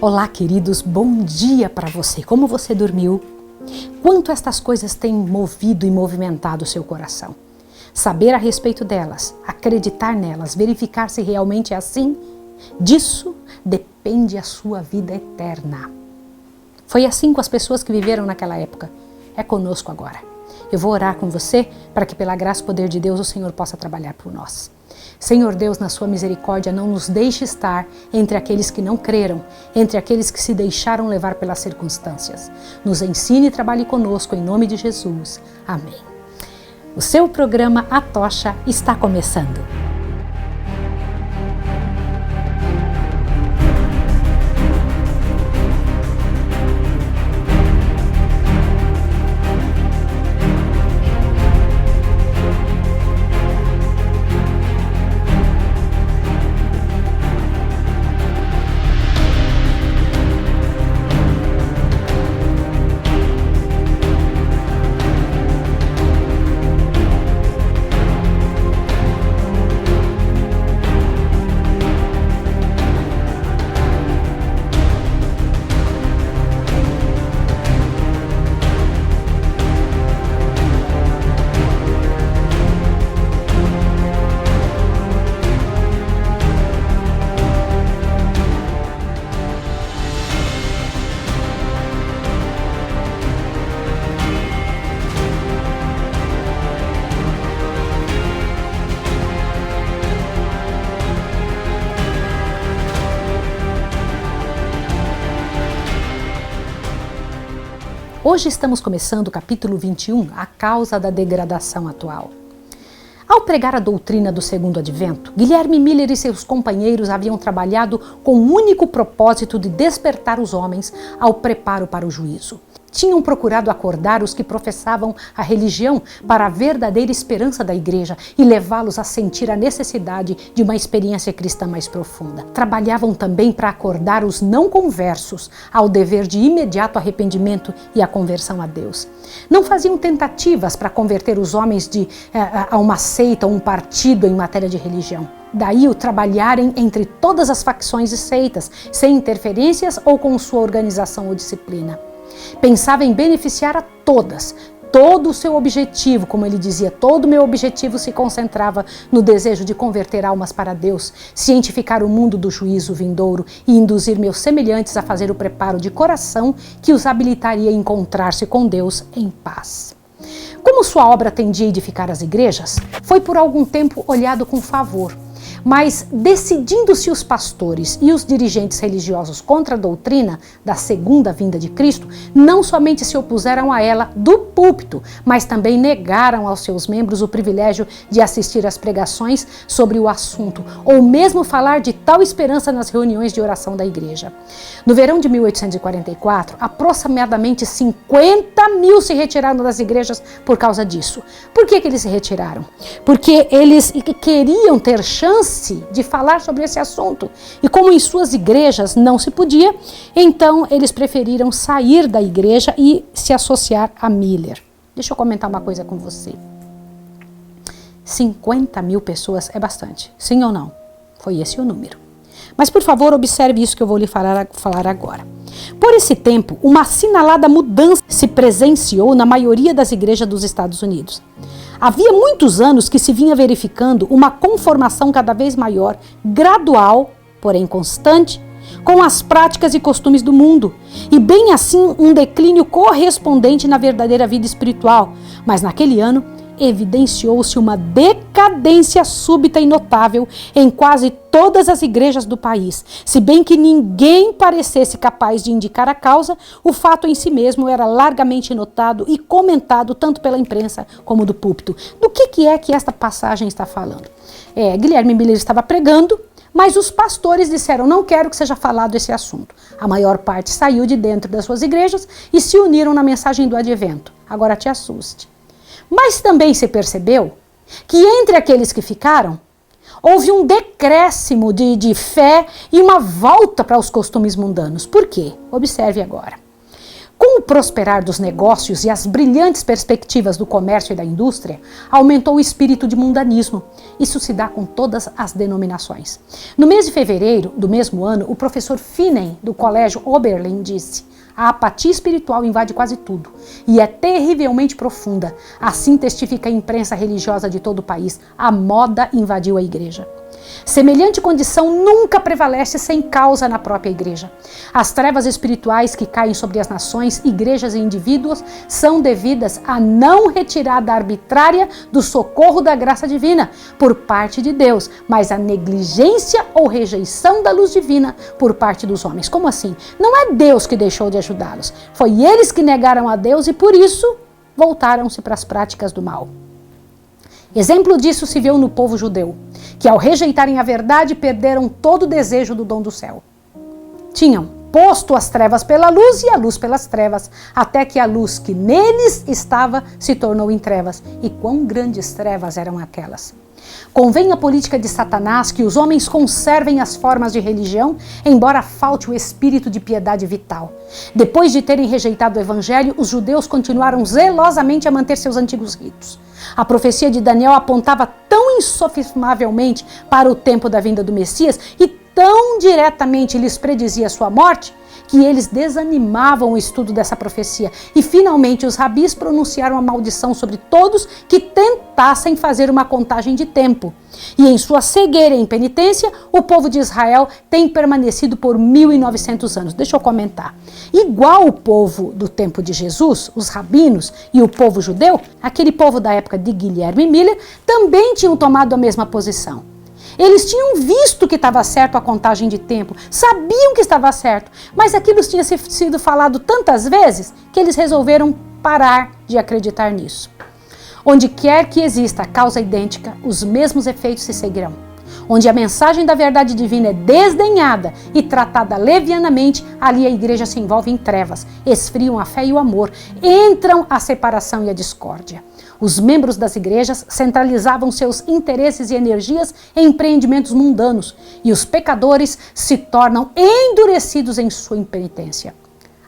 Olá, queridos, bom dia para você. Como você dormiu? Quanto estas coisas têm movido e movimentado o seu coração? Saber a respeito delas, acreditar nelas, verificar se realmente é assim, disso depende a sua vida eterna. Foi assim com as pessoas que viveram naquela época. É conosco agora. Eu vou orar com você para que pela graça e poder de Deus o Senhor possa trabalhar por nós. Senhor Deus, na sua misericórdia, não nos deixe estar entre aqueles que não creram, entre aqueles que se deixaram levar pelas circunstâncias. Nos ensine e trabalhe conosco em nome de Jesus. Amém. O seu programa A Tocha está começando. Hoje estamos começando o capítulo 21, a causa da degradação atual. Ao pregar a doutrina do segundo advento, Guilherme Miller e seus companheiros haviam trabalhado com o único propósito de despertar os homens ao preparo para o juízo. Tinham procurado acordar os que professavam a religião para a verdadeira esperança da igreja e levá-los a sentir a necessidade de uma experiência cristã mais profunda. Trabalhavam também para acordar os não conversos ao dever de imediato arrependimento e a conversão a Deus. Não faziam tentativas para converter os homens a uma seita ou um partido em matéria de religião. Daí o trabalharem entre todas as facções e seitas, sem interferências ou com sua organização ou disciplina. Pensava em beneficiar a todas. Todo o seu objetivo, como ele dizia, todo o meu objetivo se concentrava no desejo de converter almas para Deus, cientificar o mundo do juízo vindouro e induzir meus semelhantes a fazer o preparo de coração que os habilitaria a encontrar-se com Deus em paz. Como sua obra tendia a edificar as igrejas, foi por algum tempo olhado com favor. Mas, decidindo-se os pastores e os dirigentes religiosos contra a doutrina da segunda vinda de Cristo, não somente se opuseram a ela do púlpito, mas também negaram aos seus membros o privilégio de assistir às pregações sobre o assunto, ou mesmo falar de tal esperança nas reuniões de oração da igreja. No verão de 1844, aproximadamente 50 mil se retiraram das igrejas por causa disso. Por que eles se retiraram? Porque eles queriam ter chance de falar sobre esse assunto. E como em suas igrejas não se podia, então eles preferiram sair da igreja e se associar a Miller. Deixa eu comentar uma coisa com você. 50 mil pessoas é bastante, sim ou não? Foi esse o número. Mas por favor, observe isso que eu vou lhe falar agora. Por esse tempo, uma assinalada mudança se presenciou na maioria das igrejas dos Estados Unidos. Havia muitos anos que se vinha verificando uma conformação cada vez maior, gradual, porém constante, com as práticas e costumes do mundo, e bem assim um declínio correspondente na verdadeira vida espiritual. Mas naquele ano, evidenciou-se uma decadência súbita e notável em quase todas as igrejas do país. Se bem que ninguém parecesse capaz de indicar a causa, o fato em si mesmo era largamente notado e comentado tanto pela imprensa como do púlpito. Do que é que esta passagem está falando? Guilherme Miller estava pregando, mas os pastores disseram: não quero que seja falado esse assunto. A maior parte saiu de dentro das suas igrejas e se uniram na mensagem do advento. Agora te assuste. Mas também se percebeu que entre aqueles que ficaram, houve um decréscimo de fé e uma volta para os costumes mundanos. Por quê? Observe agora. Com Com o prosperar dos negócios e as brilhantes perspectivas do comércio e da indústria, aumentou o espírito de mundanismo. Isso se dá com todas as denominações. No mês de fevereiro do mesmo ano, o professor Finney, do Colégio Oberlin, disse: a apatia espiritual invade quase tudo e é terrivelmente profunda. Assim testifica a imprensa religiosa de todo o país. A moda invadiu a igreja. Semelhante condição nunca prevalece sem causa na própria igreja. As trevas espirituais que caem sobre as nações, igrejas e indivíduos são devidas à não retirada arbitrária do socorro da graça divina por parte de Deus, mas à negligência ou rejeição da luz divina por parte dos homens. Como assim? Não é Deus que deixou de ajudá-los. Foi eles que negaram a Deus e por isso voltaram-se para as práticas do mal. Exemplo disso se viu no povo judeu, que ao rejeitarem a verdade perderam todo o desejo do dom do céu. Tinham posto as trevas pela luz e a luz pelas trevas, até que a luz que neles estava se tornou em trevas. E quão grandes trevas eram aquelas! Convém à política de Satanás que os homens conservem as formas de religião, embora falte o espírito de piedade vital. Depois de terem rejeitado o evangelho, os judeus continuaram zelosamente a manter seus antigos ritos. A profecia de Daniel apontava tão insofismavelmente para o tempo da vinda do Messias e tão diretamente lhes predizia sua morte, que eles desanimavam o estudo dessa profecia. E finalmente os rabis pronunciaram a maldição sobre todos que tentassem fazer uma contagem de tempo. E em sua cegueira e impenitência, o povo de Israel tem permanecido por 1900 anos. Deixa eu comentar. Igual o povo do tempo de Jesus, os rabinos e o povo judeu, aquele povo da época de Guilherme Miller, também tinham tomado a mesma posição. Eles tinham visto que estava certo a contagem de tempo, sabiam que estava certo, mas aquilo tinha sido falado tantas vezes que eles resolveram parar de acreditar nisso. Onde quer que exista causa idêntica, os mesmos efeitos se seguirão. Onde a mensagem da verdade divina é desdenhada e tratada levianamente, ali a igreja se envolve em trevas, esfriam a fé e o amor, entram a separação e a discórdia. Os membros das igrejas centralizavam seus interesses e energias em empreendimentos mundanos e os pecadores se tornam endurecidos em sua impenitência.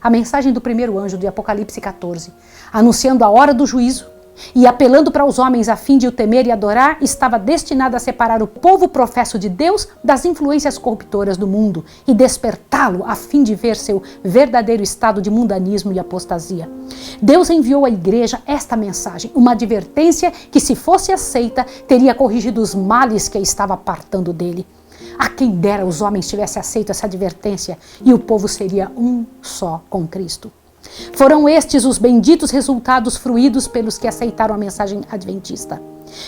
A mensagem do primeiro anjo de Apocalipse 14, anunciando a hora do juízo e apelando para os homens a fim de o temer e adorar, estava destinada a separar o povo professo de Deus das influências corruptoras do mundo e despertá-lo a fim de ver seu verdadeiro estado de mundanismo e apostasia. Deus enviou à igreja esta mensagem, uma advertência que, se fosse aceita, teria corrigido os males que a estava apartando dele. A quem dera os homens tivessem aceito essa advertência e o povo seria um só com Cristo. Foram estes os benditos resultados fruídos pelos que aceitaram a mensagem adventista.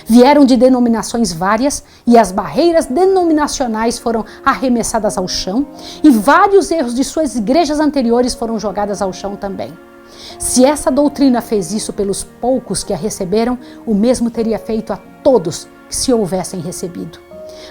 Vieram de denominações várias e as barreiras denominacionais foram arremessadas ao chão e vários erros de suas igrejas anteriores foram jogadas ao chão também. Se essa doutrina fez isso pelos poucos que a receberam, o mesmo teria feito a todos que se houvessem recebido.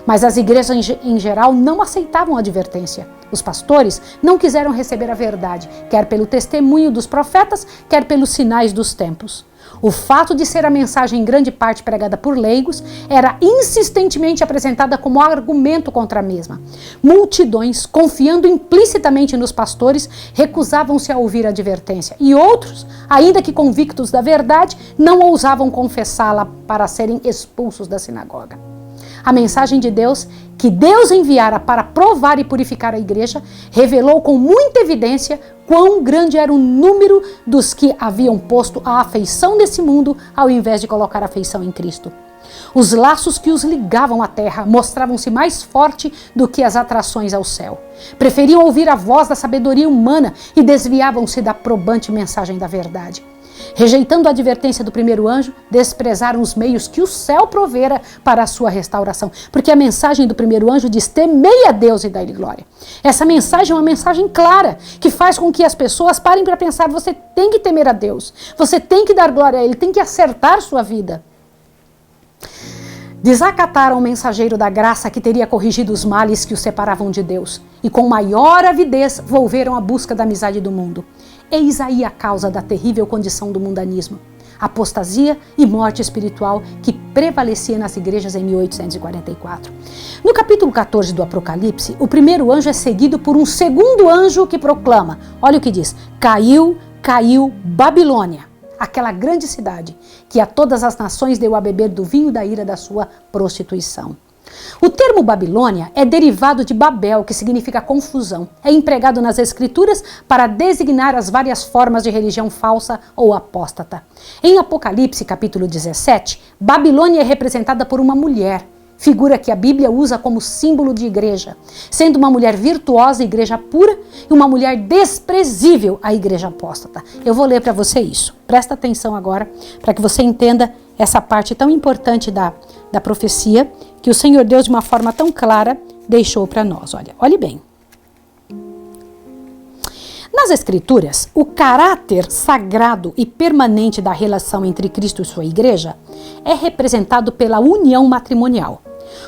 Mas as igrejas em geral não aceitavam a advertência. Os pastores não quiseram receber a verdade, quer pelo testemunho dos profetas, quer pelos sinais dos tempos. O fato de ser a mensagem em grande parte pregada por leigos era insistentemente apresentada como argumento contra a mesma. Multidões, confiando implicitamente nos pastores, recusavam-se a ouvir a advertência e outros, ainda que convictos da verdade, não ousavam confessá-la para serem expulsos da sinagoga. A mensagem de Deus, que Deus enviara para provar e purificar a igreja, revelou com muita evidência quão grande era o número dos que haviam posto a afeição nesse mundo ao invés de colocar a afeição em Cristo. Os laços que os ligavam à terra mostravam-se mais fortes do que as atrações ao céu. Preferiam ouvir a voz da sabedoria humana e desviavam-se da probante mensagem da verdade. Rejeitando a advertência do primeiro anjo, desprezaram os meios que o céu provera para a sua restauração. Porque a mensagem do primeiro anjo diz: temei a Deus e dai-lhe glória. Essa mensagem é uma mensagem clara, que faz com que as pessoas parem para pensar: você tem que temer a Deus, você tem que dar glória a Ele, tem que acertar sua vida. Desacataram o mensageiro da graça que teria corrigido os males que os separavam de Deus e com maior avidez volveram à busca da amizade do mundo. Eis aí a causa da terrível condição do mundanismo, apostasia e morte espiritual que prevalecia nas igrejas em 1844. No capítulo 14 do Apocalipse, o primeiro anjo é seguido por um segundo anjo que proclama, olha o que diz: caiu, caiu Babilônia, aquela grande cidade que a todas as nações deu a beber do vinho da ira da sua prostituição. O termo Babilônia é derivado de Babel, que significa confusão. É empregado nas escrituras para designar as várias formas de religião falsa ou apóstata. Em Apocalipse, capítulo 17, Babilônia é representada por uma mulher, figura que a Bíblia usa como símbolo de igreja, sendo uma mulher virtuosa, a igreja pura, e uma mulher desprezível, a igreja apóstata. Eu vou ler para você isso. Presta atenção agora, para que você entenda essa parte tão importante da profecia, que o Senhor Deus, de uma forma tão clara, deixou para nós. Olhe bem. Nas Escrituras, o caráter sagrado e permanente da relação entre Cristo e sua igreja é representado pela união matrimonial.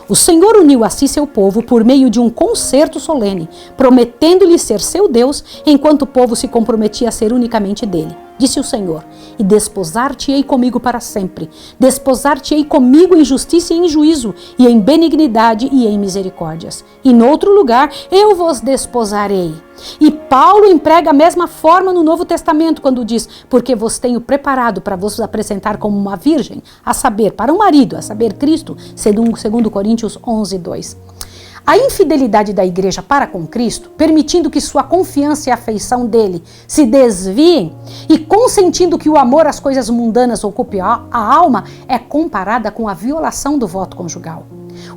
O Senhor uniu a si seu povo por meio de um concerto solene, prometendo-lhe ser seu Deus, enquanto o povo se comprometia a ser unicamente dele. Disse o Senhor: e desposar-te-ei comigo para sempre. Desposar-te-ei comigo em justiça e em juízo, e em benignidade e em misericórdias. E noutro lugar, eu vos desposarei. E Paulo emprega a mesma forma no Novo Testamento, quando diz: porque vos tenho preparado para vos apresentar como uma virgem, a saber, para um marido, a saber, Cristo, segundo 2 Coríntios 11:2. A infidelidade da igreja para com Cristo, permitindo que sua confiança e afeição dele se desviem e consentindo que o amor às coisas mundanas ocupe a alma, é comparada com a violação do voto conjugal.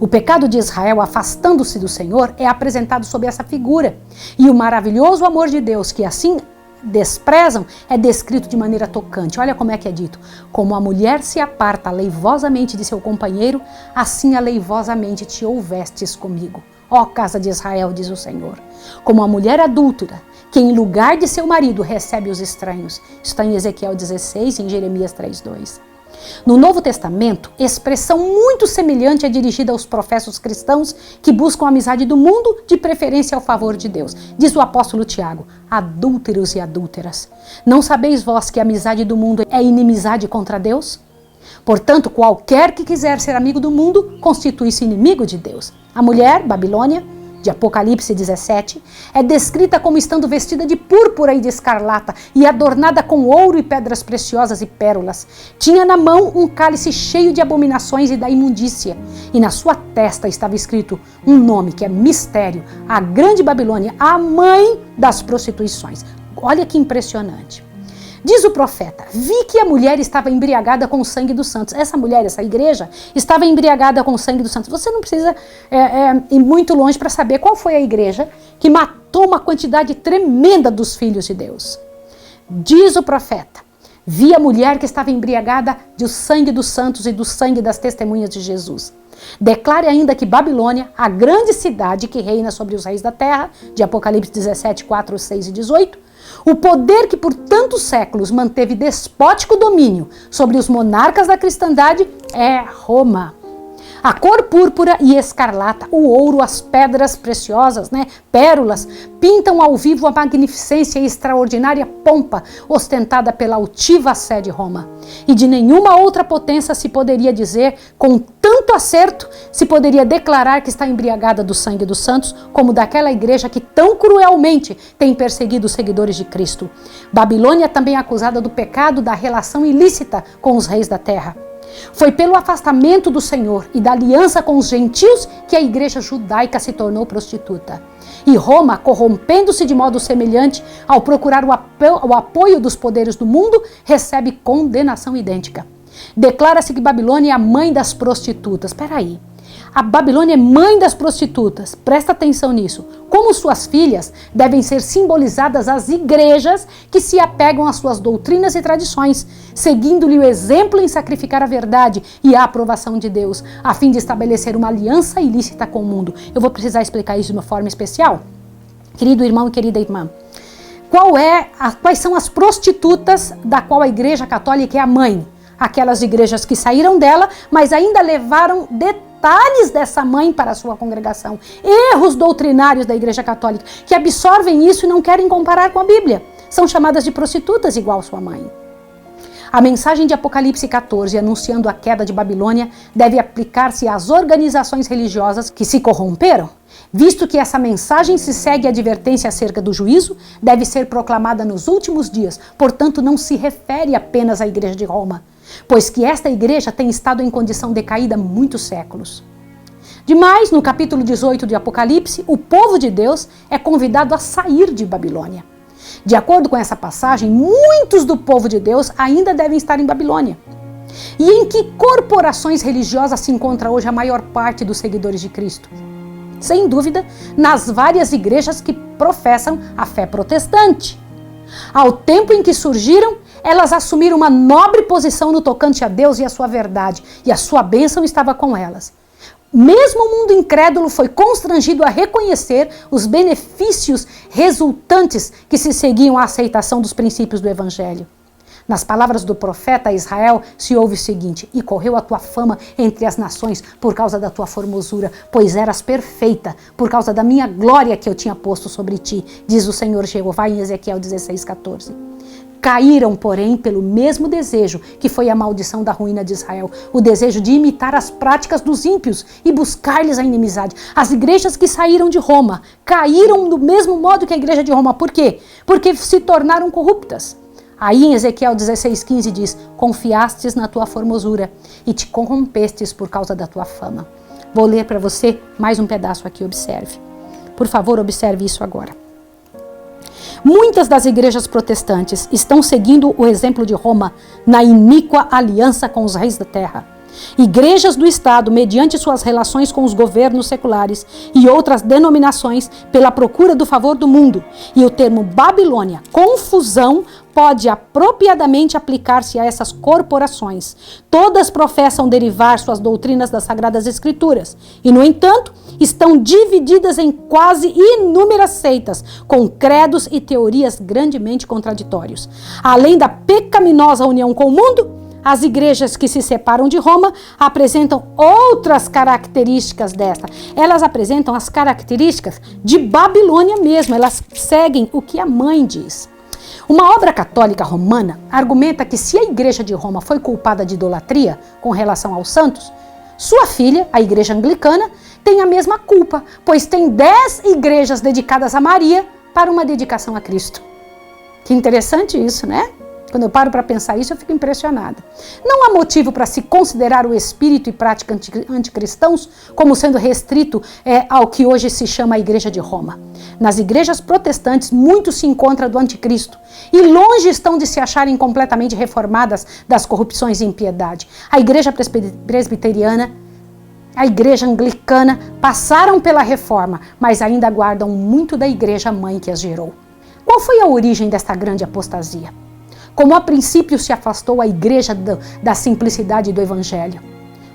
O pecado de Israel, afastando-se do Senhor, é apresentado sob essa figura. E o maravilhoso amor de Deus, que assim desprezam, é descrito de maneira tocante. Olha como é que é dito: como a mulher se aparta aleivosamente de seu companheiro, assim aleivosamente te houvestes comigo, ó casa de Israel, diz o Senhor. Como a mulher adúltera, que em lugar de seu marido recebe os estranhos. Está em Ezequiel 16 e em Jeremias 3:2. No Novo Testamento, expressão muito semelhante é dirigida aos professos cristãos que buscam a amizade do mundo, de preferência ao favor de Deus. Diz o apóstolo Tiago: adúlteros e adúlteras, não sabeis vós que a amizade do mundo é inimizade contra Deus? Portanto, qualquer que quiser ser amigo do mundo, constitui-se inimigo de Deus. A mulher, Babilônia, de Apocalipse 17, é descrita como estando vestida de púrpura e de escarlata e adornada com ouro e pedras preciosas e pérolas. Tinha na mão um cálice cheio de abominações e da imundícia, e na sua testa estava escrito um nome que é mistério: a grande Babilônia, a mãe das prostituições. Olha que impressionante. Diz o profeta: vi que a mulher estava embriagada com o sangue dos santos. Essa mulher, essa igreja, estava embriagada com o sangue dos santos. Você não precisa ir muito longe para saber qual foi a igreja que matou uma quantidade tremenda dos filhos de Deus. Diz o profeta: vi a mulher que estava embriagada do sangue dos santos e do sangue das testemunhas de Jesus. Declare ainda que Babilônia, a grande cidade que reina sobre os reis da terra, de Apocalipse 17, 4, 6 e 18, o poder que por tantos séculos manteve despótico domínio sobre os monarcas da cristandade, é Roma. A cor púrpura e escarlata, o ouro, as pedras preciosas, pérolas, pintam ao vivo a magnificência e extraordinária pompa ostentada pela altiva sede Roma. E de nenhuma outra potência se poderia dizer, com tanto acerto, se poderia declarar que está embriagada do sangue dos santos, como daquela igreja que tão cruelmente tem perseguido os seguidores de Cristo. Babilônia também é acusada do pecado da relação ilícita com os reis da terra. Foi pelo afastamento do Senhor e da aliança com os gentios que a igreja judaica se tornou prostituta. E Roma, corrompendo-se de modo semelhante ao procurar o apoio dos poderes do mundo, recebe condenação idêntica. Declara-se que Babilônia é a mãe das prostitutas. Espera aí. A Babilônia é mãe das prostitutas. Presta atenção nisso. Como suas filhas devem ser simbolizadas as igrejas que se apegam às suas doutrinas e tradições, seguindo-lhe o exemplo em sacrificar a verdade e a aprovação de Deus, a fim de estabelecer uma aliança ilícita com o mundo. Eu vou precisar explicar isso de uma forma especial. Querido irmão e querida irmã, quais são as prostitutas da qual a Igreja Católica é a mãe? Aquelas igrejas que saíram dela, mas ainda levaram detalhes dessa mãe para a sua congregação. Erros doutrinários da Igreja Católica, que absorvem isso e não querem comparar com a Bíblia. São chamadas de prostitutas igual sua mãe. A mensagem de Apocalipse 14, anunciando a queda de Babilônia, deve aplicar-se às organizações religiosas que se corromperam, visto que essa mensagem se segue a advertência acerca do juízo, deve ser proclamada nos últimos dias, portanto não se refere apenas à Igreja de Roma, pois que esta igreja tem estado em condição decaída há muitos séculos. Demais, no capítulo 18 de Apocalipse, o povo de Deus é convidado a sair de Babilônia. De acordo com essa passagem, muitos do povo de Deus ainda devem estar em Babilônia. E em que corporações religiosas se encontra hoje a maior parte dos seguidores de Cristo? Sem dúvida, nas várias igrejas que professam a fé protestante. Ao tempo em que surgiram, elas assumiram uma nobre posição no tocante a Deus e a sua verdade, e a sua bênção estava com elas. Mesmo o mundo incrédulo foi constrangido a reconhecer os benefícios resultantes que se seguiam à aceitação dos princípios do Evangelho. Nas palavras do profeta a Israel se ouve o seguinte: e correu a tua fama entre as nações por causa da tua formosura, pois eras perfeita, por causa da minha glória que eu tinha posto sobre ti, diz o Senhor Jeová em Ezequiel 16:14. Caíram, porém, pelo mesmo desejo que foi a maldição da ruína de Israel, o desejo de imitar as práticas dos ímpios e buscar-lhes a inimizade. As igrejas que saíram de Roma caíram do mesmo modo que a igreja de Roma. Por quê? Porque se tornaram corruptas. Aí em Ezequiel 16:15 diz: confiastes na tua formosura e te corrompestes por causa da tua fama. Vou ler para você mais um pedaço aqui, observe. Por favor, observe isso agora. Muitas das igrejas protestantes estão seguindo o exemplo de Roma na iníqua aliança com os reis da terra. Igrejas do Estado, mediante suas relações com os governos seculares e outras denominações, pela procura do favor do mundo. E o termo Babilônia, confusão, pode apropriadamente aplicar-se a essas corporações. Todas professam derivar suas doutrinas das Sagradas Escrituras e, no entanto, estão divididas em quase inúmeras seitas, com credos e teorias grandemente contraditórios. Além da pecaminosa união com o mundo, as igrejas que se separam de Roma apresentam outras características desta. Elas apresentam as características de Babilônia mesmo, elas seguem o que a mãe diz. Uma obra católica romana argumenta que se a igreja de Roma foi culpada de idolatria com relação aos santos, sua filha, a igreja anglicana, tem a mesma culpa, pois tem 10 igrejas dedicadas a Maria para uma dedicação a Cristo. Que interessante isso, né? Quando eu paro para pensar isso, eu fico impressionada. Não há motivo para se considerar o espírito e prática anticristãos como sendo restrito ao que hoje se chama a Igreja de Roma. Nas igrejas protestantes, muito se encontra do anticristo e longe estão de se acharem completamente reformadas das corrupções e impiedade. A igreja presbiteriana, a igreja anglicana passaram pela reforma, mas ainda guardam muito da igreja mãe que as gerou. Qual foi a origem desta grande apostasia? Como a princípio se afastou a igreja da simplicidade do evangelho,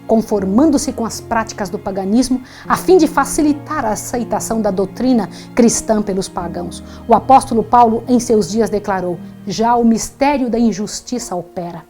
conformando-se com as práticas do paganismo, a fim de facilitar a aceitação da doutrina cristã pelos pagãos. O apóstolo Paulo, em seus dias, declarou: já o mistério da injustiça opera.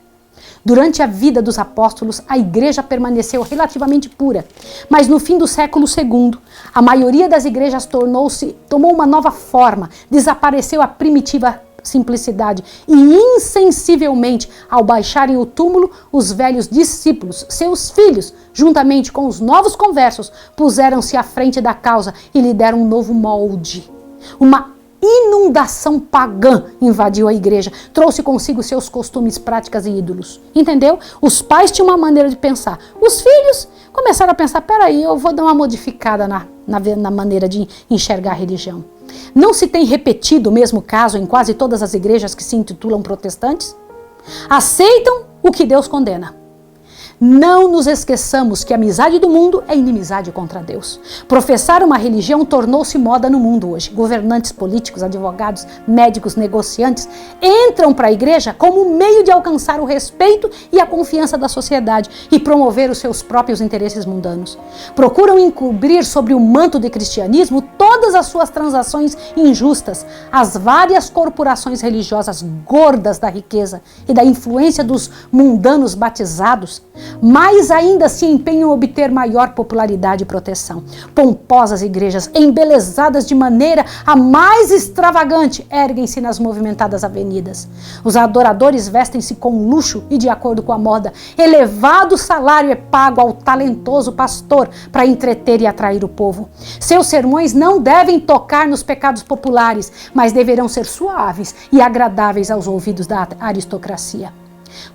Durante a vida dos apóstolos, a igreja permaneceu relativamente pura, mas no fim do século II, a maioria das igrejas tomou uma nova forma, desapareceu a primitiva simplicidade e insensivelmente, ao baixarem o túmulo, os velhos discípulos, seus filhos, juntamente com os novos conversos, puseram-se à frente da causa e lhe deram um novo molde. Uma inundação pagã invadiu a igreja, trouxe consigo seus costumes, práticas e ídolos. Entendeu? Os pais tinham uma maneira de pensar. Os filhos começaram a pensar: peraí, eu vou dar uma modificada na maneira de enxergar a religião. Não se tem repetido o mesmo caso em quase todas as igrejas que se intitulam protestantes? Aceitam o que Deus condena. Não nos esqueçamos que a amizade do mundo é inimizade contra Deus. Professar uma religião tornou-se moda no mundo hoje. Governantes políticos, advogados, médicos, negociantes entram para a igreja como meio de alcançar o respeito e a confiança da sociedade e promover os seus próprios interesses mundanos. Procuram encobrir sobre o manto de cristianismo todas as suas transações injustas, as várias corporações religiosas gordas da riqueza e da influência dos mundanos batizados. mais ainda se empenham em obter maior popularidade e proteção. Pomposas igrejas, embelezadas de maneira a mais extravagante, erguem-se nas movimentadas avenidas. Os adoradores vestem-se com luxo e de acordo com a moda. Elevado salário é pago ao talentoso pastor para entreter e atrair o povo. Seus sermões não devem tocar nos pecados populares, mas deverão ser suaves e agradáveis aos ouvidos da aristocracia.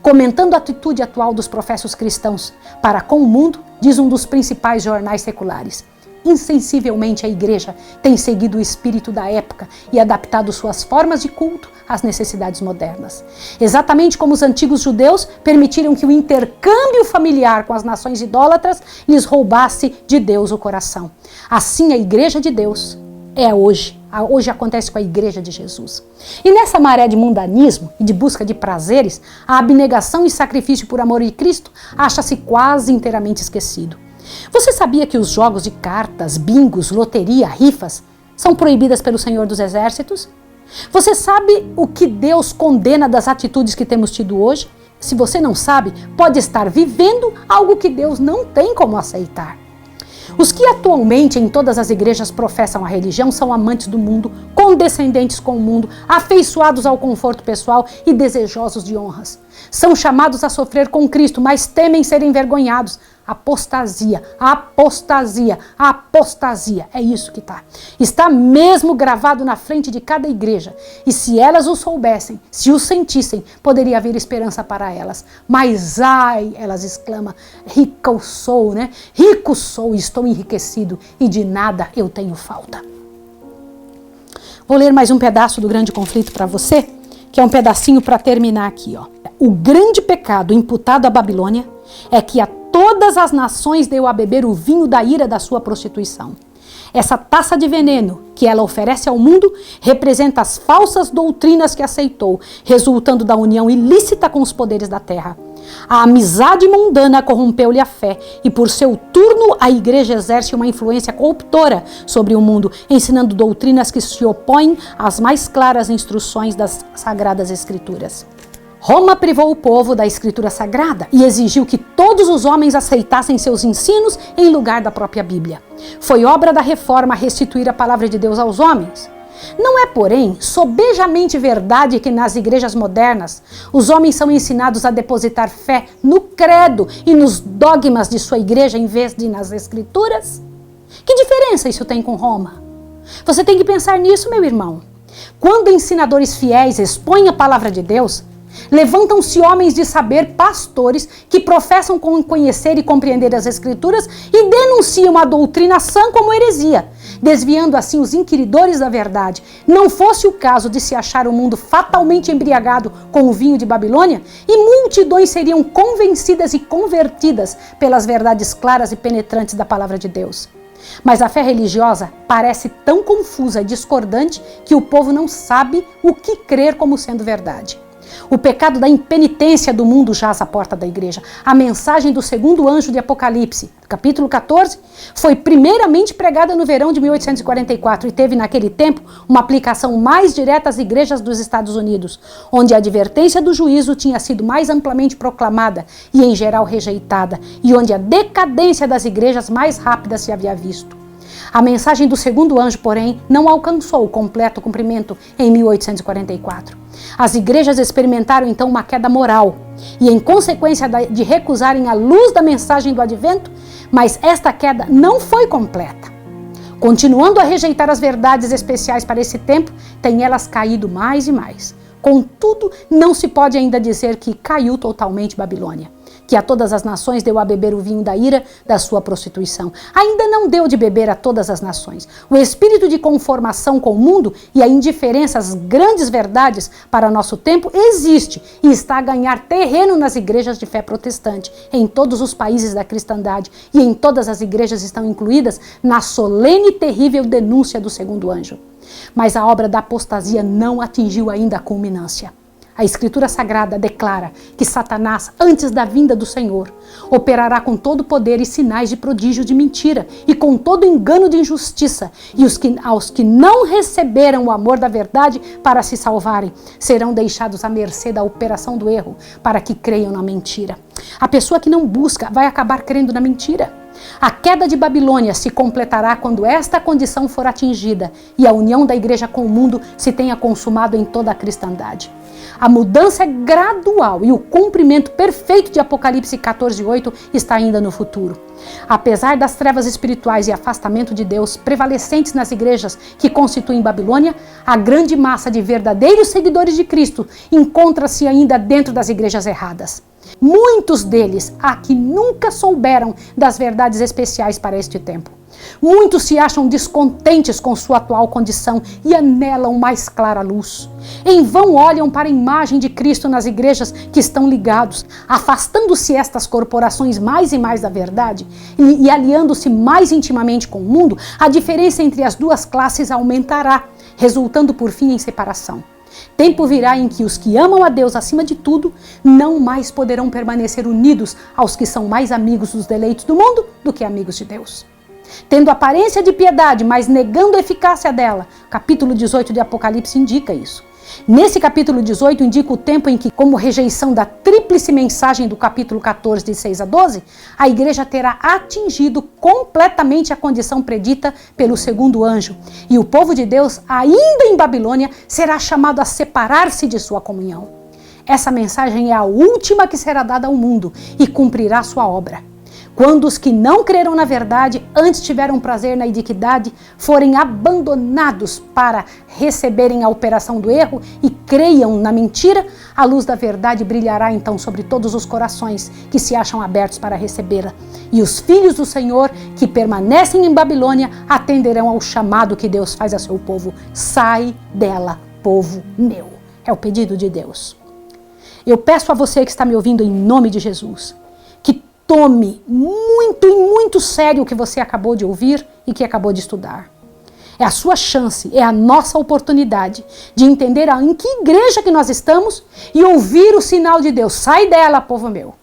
Comentando a atitude atual dos professos cristãos para com o mundo, diz um dos principais jornais seculares: insensivelmente a igreja tem seguido o espírito da época e adaptado suas formas de culto às necessidades modernas. Exatamente como os antigos judeus permitiram que o intercâmbio familiar com as nações idólatras lhes roubasse de Deus o coração. Assim a igreja de Deus é hoje. Hoje acontece com a igreja de Jesus. E nessa maré de mundanismo e de busca de prazeres, a abnegação e sacrifício por amor de Cristo acha-se quase inteiramente esquecido. Você sabia que os jogos de cartas, bingos, loteria, rifas são proibidas pelo Senhor dos Exércitos? Você sabe o que Deus condena das atitudes que temos tido hoje? Se você não sabe, pode estar vivendo algo que Deus não tem como aceitar. Os que atualmente em todas as igrejas professam a religião são amantes do mundo, condescendentes com o mundo, afeiçoados ao conforto pessoal e desejosos de honras. São chamados a sofrer com Cristo, mas temem ser envergonhados. Apostasia, apostasia, apostasia. É isso que está. Está mesmo gravado na frente de cada igreja. E se elas o soubessem, se o sentissem, poderia haver esperança para elas. Mas ai, elas exclamam, rico sou, né? Rico sou, estou enriquecido e de nada eu tenho falta. Vou ler mais um pedaço do grande conflito para você, que é um pedacinho para terminar aqui, ó. O grande pecado imputado à Babilônia é que a todas as nações deu a beber o vinho da ira da sua prostituição. Essa taça de veneno que ela oferece ao mundo representa as falsas doutrinas que aceitou, resultando da união ilícita com os poderes da terra. A amizade mundana corrompeu-lhe a fé e, por seu turno, a igreja exerce uma influência corruptora sobre o mundo, ensinando doutrinas que se opõem às mais claras instruções das Sagradas Escrituras. Roma privou o povo da escritura sagrada e exigiu que todos os homens aceitassem seus ensinos em lugar da própria Bíblia. Foi obra da reforma restituir a palavra de Deus aos homens. Não é, porém, sobejamente verdade que nas igrejas modernas os homens são ensinados a depositar fé no credo e nos dogmas de sua igreja em vez de nas escrituras? Que diferença isso tem com Roma? Você tem que pensar nisso, meu irmão. Quando ensinadores fiéis expõem a palavra de Deus, levantam-se homens de saber, pastores, que professam conhecer e compreender as Escrituras e denunciam a doutrina sã como heresia, desviando assim os inquiridores da verdade. Não fosse o caso de se achar o mundo fatalmente embriagado com o vinho de Babilônia, e multidões seriam convencidas e convertidas pelas verdades claras e penetrantes da palavra de Deus. Mas a fé religiosa parece tão confusa e discordante que o povo não sabe o que crer como sendo verdade. O pecado da impenitência do mundo jaz à porta da igreja. A mensagem do segundo anjo de Apocalipse, capítulo 14, foi primeiramente pregada no verão de 1844 e teve naquele tempo uma aplicação mais direta às igrejas dos Estados Unidos, onde a advertência do juízo tinha sido mais amplamente proclamada e em geral rejeitada, e onde a decadência das igrejas mais rápida se havia visto. A mensagem do segundo anjo, porém, não alcançou o completo cumprimento em 1844. As igrejas experimentaram então uma queda moral e, em consequência de recusarem a luz da mensagem do advento, mas esta queda não foi completa. Continuando a rejeitar as verdades especiais para esse tempo, têm elas caído mais e mais. Contudo, não se pode ainda dizer que caiu totalmente Babilônia, que a todas as nações deu a beber o vinho da ira da sua prostituição. Ainda não deu de beber a todas as nações. O espírito de conformação com o mundo e a indiferença às grandes verdades para nosso tempo existe e está a ganhar terreno nas igrejas de fé protestante, em todos os países da cristandade, e em todas as igrejas estão incluídas na solene e terrível denúncia do segundo anjo. Mas a obra da apostasia não atingiu ainda a culminância. A Escritura Sagrada declara que Satanás, antes da vinda do Senhor, operará com todo poder e sinais de prodígio de mentira e com todo engano de injustiça, e aos que não receberam o amor da verdade para se salvarem, serão deixados à mercê da operação do erro, para que creiam na mentira. A pessoa que não busca vai acabar crendo na mentira. A queda de Babilônia se completará quando esta condição for atingida e a união da igreja com o mundo se tenha consumado em toda a cristandade. A mudança é gradual e o cumprimento perfeito de Apocalipse 14:8 está ainda no futuro. Apesar das trevas espirituais e afastamento de Deus prevalecentes nas igrejas que constituem Babilônia, a grande massa de verdadeiros seguidores de Cristo encontra-se ainda dentro das igrejas erradas. Muitos deles há que nunca souberam das verdades especiais para este tempo. Muitos se acham descontentes com sua atual condição e anelam mais clara luz. Em vão olham para a imagem de Cristo nas igrejas que estão ligados, afastando-se estas corporações mais e mais da verdade e aliando-se mais intimamente com o mundo, a diferença entre as duas classes aumentará, resultando por fim em separação. Tempo virá em que os que amam a Deus acima de tudo não mais poderão permanecer unidos aos que são mais amigos dos deleites do mundo do que amigos de Deus. Tendo aparência de piedade, mas negando a eficácia dela. Capítulo 18 de Apocalipse indica isso. Nesse capítulo 18 indica o tempo em que, como rejeição da tríplice mensagem do capítulo 14, de 6 a 12, a igreja terá atingido completamente a condição predita pelo segundo anjo. E o povo de Deus, ainda em Babilônia, será chamado a separar-se de sua comunhão. Essa mensagem é a última que será dada ao mundo e cumprirá sua obra. Quando os que não creram na verdade, antes tiveram prazer na iniquidade, forem abandonados para receberem a operação do erro e creiam na mentira, a luz da verdade brilhará então sobre todos os corações que se acham abertos para recebê-la. E os filhos do Senhor, que permanecem em Babilônia, atenderão ao chamado que Deus faz a seu povo. Sai dela, povo meu. É o pedido de Deus. Eu peço a você que está me ouvindo em nome de Jesus, tome muito sério o que você acabou de ouvir e que acabou de estudar. É a sua chance, é a nossa oportunidade de entender em que igreja que nós estamos e ouvir o sinal de Deus. Sai dela, povo meu.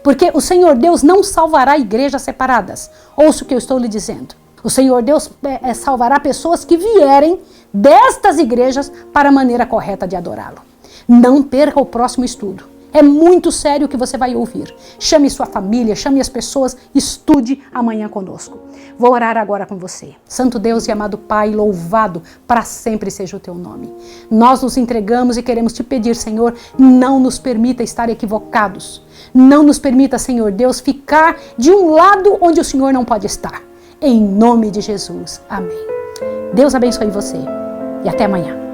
Porque o Senhor Deus não salvará igrejas separadas. Ouça o que eu estou lhe dizendo. O Senhor Deus salvará pessoas que vierem destas igrejas para a maneira correta de adorá-lo. Não perca o próximo estudo. É muito sério o que você vai ouvir. Chame sua família, chame as pessoas, estude amanhã conosco. Vou orar agora com você. Santo Deus e amado Pai, louvado para sempre seja o teu nome. Nós nos entregamos e queremos te pedir, Senhor, não nos permita estar equivocados. Não nos permita, Senhor Deus, ficar de um lado onde o Senhor não pode estar. Em nome de Jesus. Amém. Deus abençoe você e até amanhã.